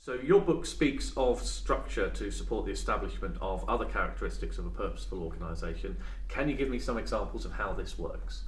So your book speaks of structure to support the establishment of other characteristics of a purposeful organisation. Can you give me some examples of how this works?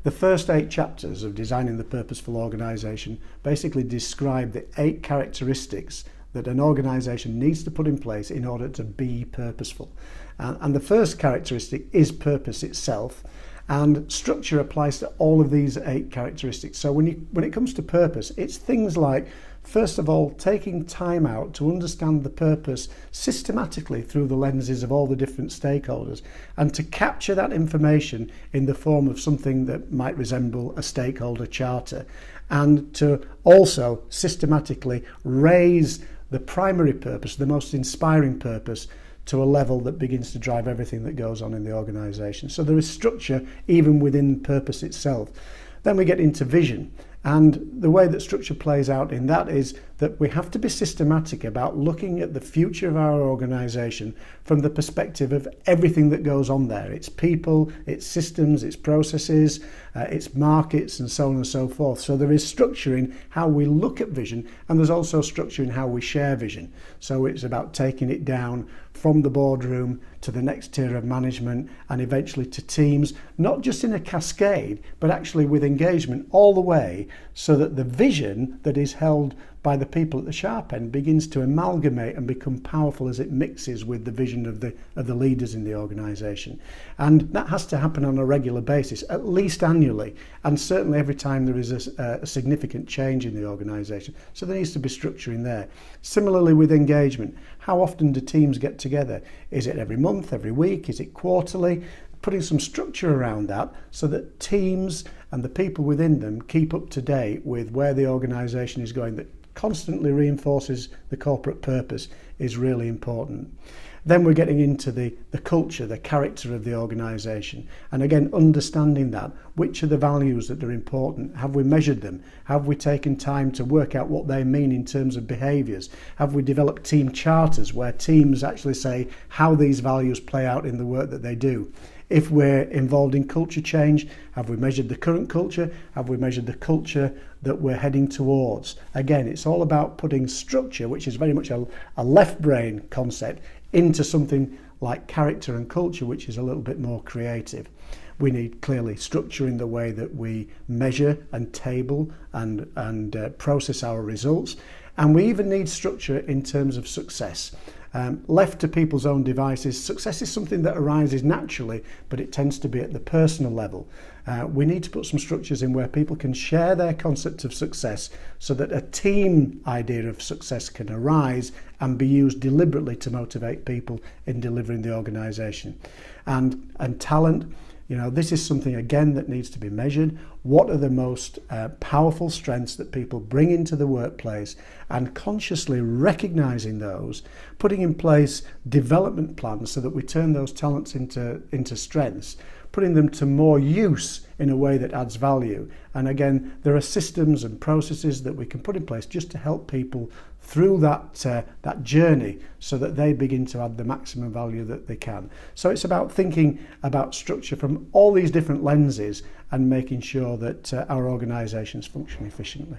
The first 8 chapters of Designing the Purposeful Organisation basically describe the 8 characteristics that an organisation needs to put in place in order to be purposeful. And the first characteristic is purpose itself, and structure applies to all of these 8 characteristics. So when it comes to purpose, it's things like, first of all, taking time out to understand the purpose systematically through the lenses of all the different stakeholders, and to capture that information in the form of something that might resemble a stakeholder charter, and to also systematically raise the primary purpose, the most inspiring purpose, to a level that begins to drive everything that goes on in the organisation. So there is structure even within purpose itself. Then we get into vision. And the way that structure plays out in that is that we have to be systematic about looking at the future of our organisation from the perspective of everything that goes on there. It's people, it's systems, it's processes, it's markets, and so on and so forth. So there is structure in how we look at vision, and there's also structure in how we share vision. So it's about taking it down from the boardroom to the next tier of management and eventually to teams, not just in a cascade, but actually with engagement all the way, so that the vision that is held by the people at the sharp end begins to amalgamate and become powerful as it mixes with the vision of the leaders in the organisation. And that has to happen on a regular basis, at least annually, and certainly every time there is a significant change in the organisation. So there needs to be structure in there. Similarly with engagement, how often do teams get together? Is it every month, every week? Is it quarterly? Putting some structure around that so that teams and the people within them keep up to date with where the organisation is going, that constantly reinforces the corporate purpose, is really important. Then we're getting into the culture, the character of the organisation. And again, understanding that. Which are the values that are important? Have we measured them? Have we taken time to work out what they mean in terms of behaviours? Have we developed team charters where teams actually say how these values play out in the work that they do? If we're involved in culture change, have we measured the current culture? Have we measured the culture that we're heading towards? Again, it's all about putting structure, which is very much a left brain concept, into something like character and culture, which is a little bit more creative. We need clearly structure in the way that we measure and table and process our results. And we even need structure in terms of success. Left to people's own devices, success is something that arises naturally, but it tends to be at the personal level. We need to put some structures in where people can share their concept of success so that a team idea of success can arise and be used deliberately to motivate people in delivering the organisation. And talent, this is something again that needs to be measured. What are the most powerful strengths that people bring into the workplace, and consciously recognising those, putting in place development plans so that we turn those talents into strengths, putting them to more use in a way that adds value. And again, there are systems and processes that we can put in place just to help people through that journey so that they begin to add the maximum value that they can. So it's about thinking about structure from all these different lenses and making sure that our organisations function efficiently.